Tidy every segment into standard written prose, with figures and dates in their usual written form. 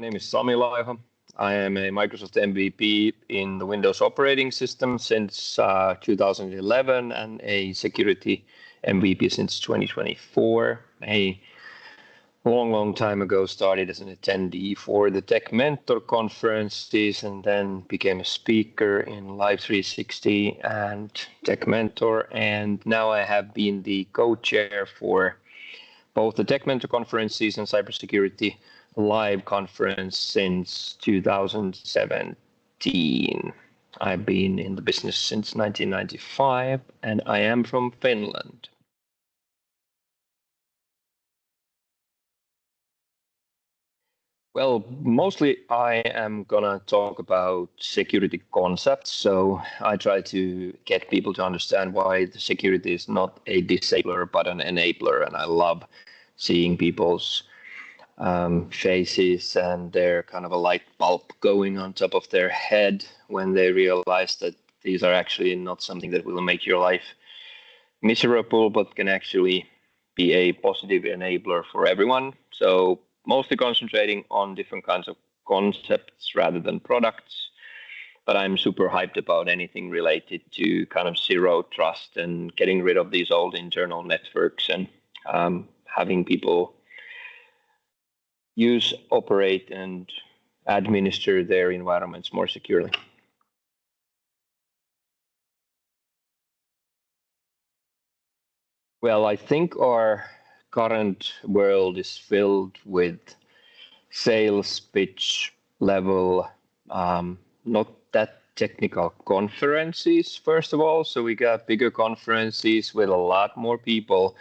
name is Sami Laiho. I am a Microsoft MVP in the Windows operating system since 2011 and a security MVP since 2024. A long time ago started as an attendee for the Tech Mentor conferences and then became a speaker in Live 360 and Tech Mentor. And now I have been the co-chair for both the Tech Mentor conferences and cybersecurity live conference since 2017. I've been in the business since 1995 and I am from Finland. Well, mostly I am gonna talk about security concepts. So I try to get people to understand why the security is not a disabler, but an enabler. And I love seeing people's faces and their kind of a light bulb going on top of their head when they realize that these are actually not something that will make your life miserable, but can actually be a positive enabler for everyone. So mostly concentrating on different kinds of concepts rather than products. But I'm super hyped about anything related to kind of zero trust and getting rid of these old internal networks and having people use, operate, and administer their environments more securely. Well, I think our current world is filled with sales pitch level, not that technical conferences, first of all. So we got bigger conferences with a lot more people,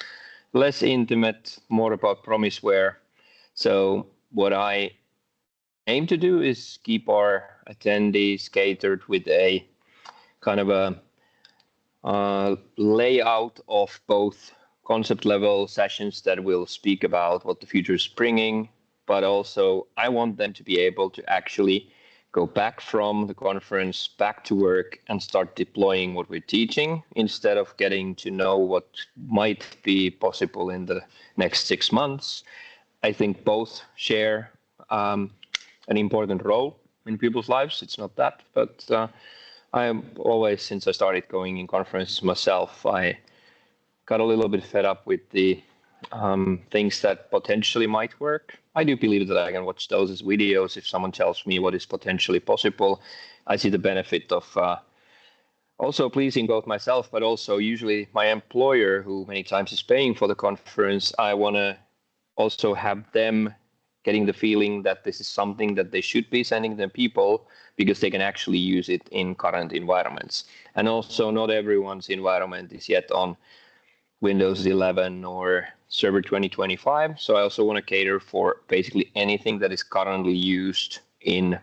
less intimate, more about promiseware. So what I aim to do is keep our attendees catered with a kind of a layout of both concept level sessions that will speak about what the future is bringing, but also I want them to be able to actually go back from the conference back to work and start deploying what we're teaching instead of getting to know what might be possible in the next 6 months. I think both share an important role in people's lives. It's not that, but I am always, since I started going in conferences myself, I got a little bit fed up with the things that potentially might work. I do believe that I can watch those as videos. If someone tells me what is potentially possible, I see the benefit of also pleasing both myself, but also usually my employer, who many times is paying for the conference. I want to also have them getting the feeling that this is something that they should be sending them people because they can actually use it in current environments. And also not everyone's environment is yet on Windows 11 or Server 2025. So I also want to cater for basically anything that is currently used in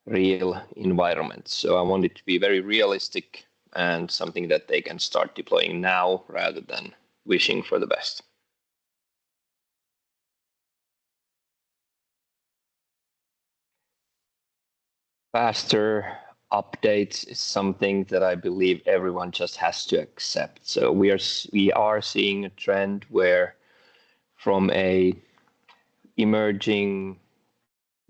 real environments. So I want it to be very realistic and something that they can start deploying now rather than wishing for the best. Faster updates is something that I believe everyone just has to accept. So we are seeing a trend where from a emerging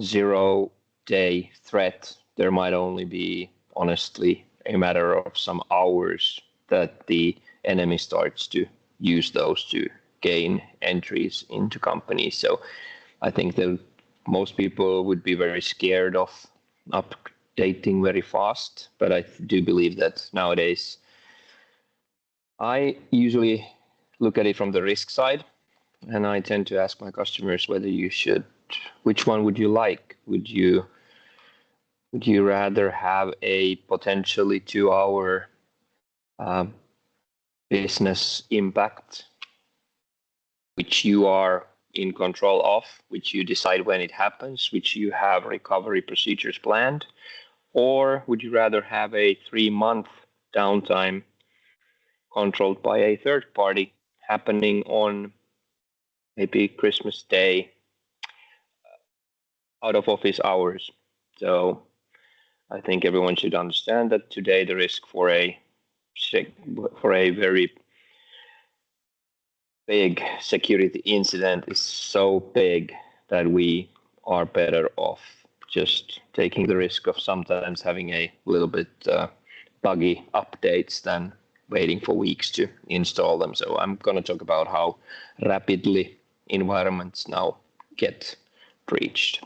0-day threat, there might only be honestly a matter of some hours that the enemy starts to use those to gain entries into companies. So I think that most people would be very scared of updating very fast, but I do believe that nowadays I usually look at it from the risk side, and I tend to ask my customers whether you should, which one would you like? Would you rather have a potentially 2-hour business impact, which you are in control of, which you decide when it happens, which you have recovery procedures planned? Or would you rather have a 3-month downtime controlled by a third party happening on maybe Christmas Day out of office hours? So I think everyone should understand that today the risk for a very big security incident is so big that we are better off just taking the risk of sometimes having a little bit buggy updates than waiting for weeks to install them. So I'm going to talk about how rapidly environments now get breached.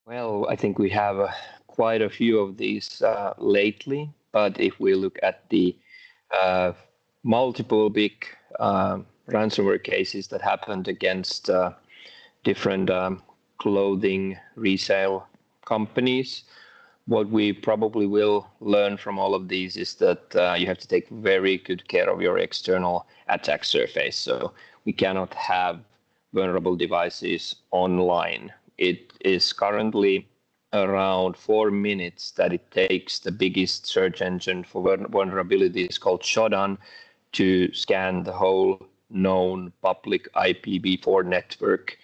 Well, I think we have quite a few of these lately, but if we look at the multiple big ransomware cases that happened against different clothing resale companies, what we probably will learn from all of these is that you have to take very good care of your external attack surface. So we cannot have vulnerable devices online. It is currently around 4 minutes that it takes the biggest search engine for vulnerabilities called Shodan to scan the whole known public IPv4 network.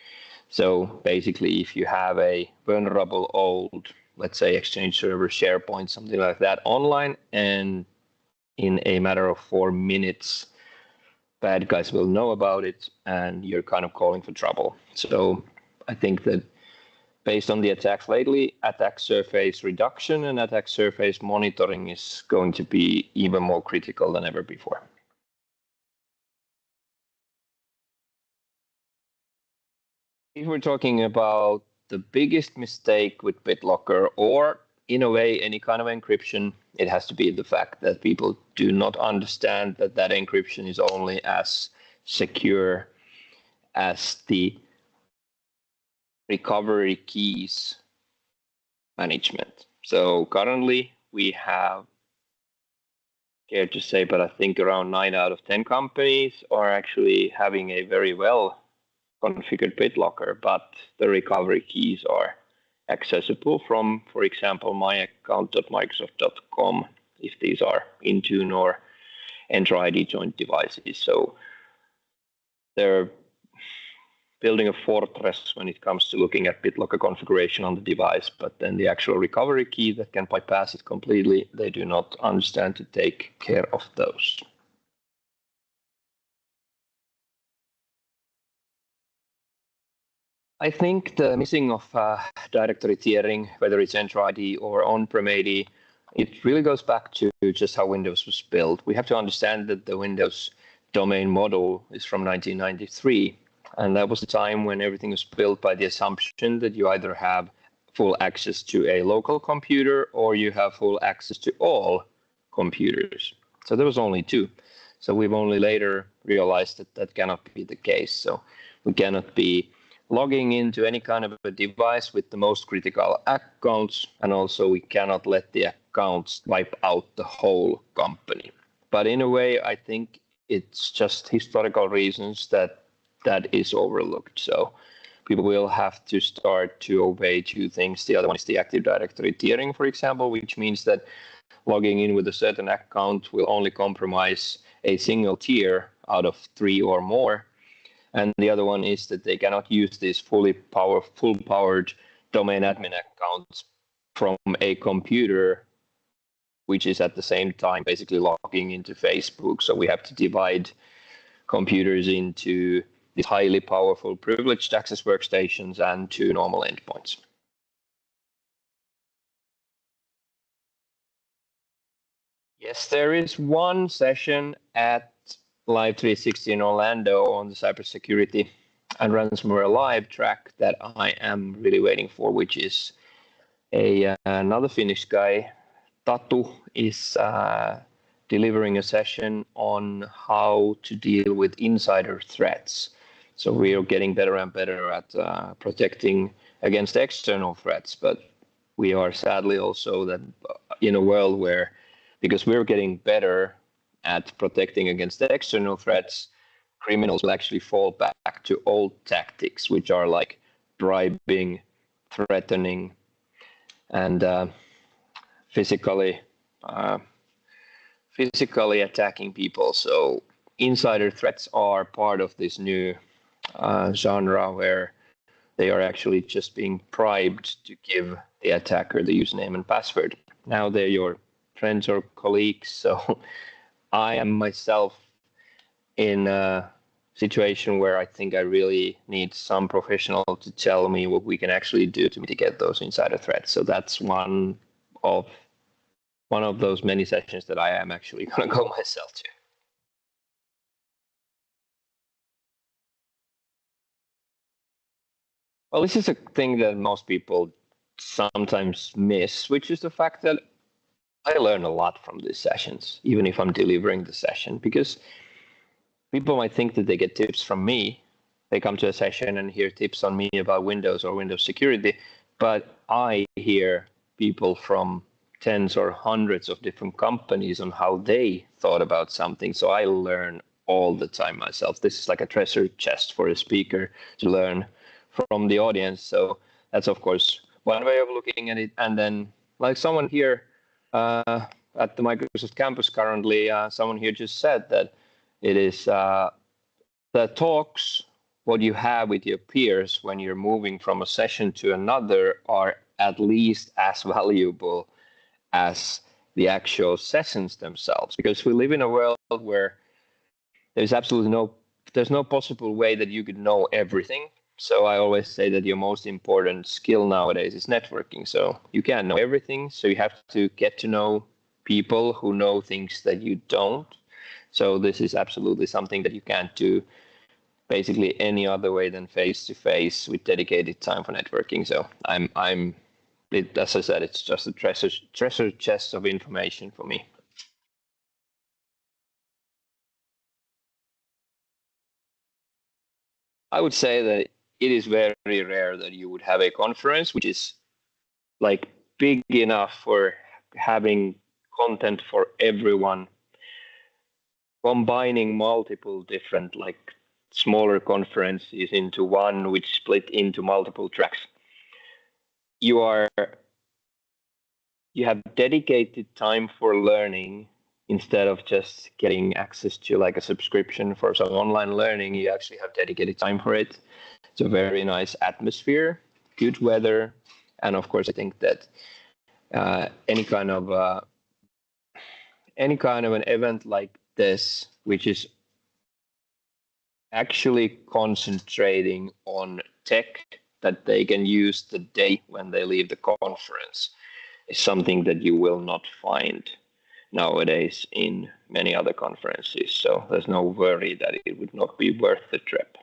So basically, if you have a vulnerable old, let's say, Exchange server, SharePoint, something like that online, and in a matter of 4 minutes, bad guys will know about it, and you're kind of calling for trouble. So I think that based on the attacks lately, attack surface reduction and attack surface monitoring is going to be even more critical than ever before. If we're talking about the biggest mistake with BitLocker, or in a way, any kind of encryption, it has to be the fact that people do not understand that that encryption is only as secure as the recovery keys management. So currently we have, scared to say, but I think around 9 out of 10 companies are actually having a very well configured BitLocker, but the recovery keys are accessible from, for example, myaccount.microsoft.com if these are Intune or Entra ID joint devices. So they're building a fortress when it comes to looking at BitLocker configuration on the device, but then the actual recovery key that can bypass it completely, they do not understand to take care of those. I think the missing of directory tiering, whether it's Entra ID or on-prem ID, it really goes back to just how Windows was built. We have to understand that the Windows domain model is from 1993. And that was the time when everything was built by the assumption that you either have full access to a local computer or you have full access to all computers. So there was only two. So we've only later realized that that cannot be the case. So we cannot be logging into any kind of a device with the most critical accounts, and also we cannot let the accounts wipe out the whole company. But in a way, I think it's just historical reasons that is overlooked. So people will have to start to obey two things. The other one is the Active Directory tiering, for example, which means that logging in with a certain account will only compromise a single tier out of 3 or more. And the other one is that they cannot use these full-powered domain admin accounts from a computer, which is at the same time basically logging into Facebook. So we have to divide computers into these highly powerful privileged access workstations and 2 normal endpoints. Yes, there is one session at Live 360 in Orlando on the cybersecurity and ransomware live track that I am really waiting for, which is another Finnish guy, Tatu, is delivering a session on how to deal with insider threats. So we are getting better and better at protecting against external threats, but we are sadly also that in a world where, because we're getting better at protecting against the external threats, criminals will actually fall back to old tactics, which are like bribing, threatening, and physically attacking people. So insider threats are part of this new genre where they are actually just being bribed to give the attacker the username and password. Now they're your friends or colleagues. So I am myself in situation where I think I really need some professional to tell me what we can actually do to mitigate those insider threats. So that's one of those many sessions that I am actually going to go myself to. Well, this is a thing that most people sometimes miss, which is the fact that I learn a lot from these sessions, even if I'm delivering the session, because people might think that they get tips from me. They come to a session and hear tips on me about Windows or Windows security, but I hear people from tens or hundreds of different companies on how they thought about something. So I learn all the time myself. This is like a treasure chest for a speaker to learn from the audience. So that's, of course, one way of looking at it. And then, like someone here at the Microsoft campus currently, someone here just said that it is the talks, what you have with your peers when you're moving from a session to another, are at least as valuable as the actual sessions themselves, because we live in a world where there's absolutely there's no possible way that you could know everything. So I always say that your most important skill nowadays is networking. So you can't know everything, so you have to get to know people who know things that you don't. So this is absolutely something that you can't do basically any other way than face to face with dedicated time for networking. So as I said, it's just a treasure chest of information for me. I would say that it is very rare that you would have a conference which is like big enough for having content for everyone, combining multiple different like smaller conferences into one which split into multiple tracks. You have dedicated time for learning instead of just getting access to like a subscription for some online learning. You actually have dedicated time for it. It's a very nice atmosphere, good weather, and of course I think that any kind of an event like this, which is actually concentrating on tech that they can use the day when they leave the conference, is something that you will not find nowadays in many other conferences. So there's no worry that it would not be worth the trip.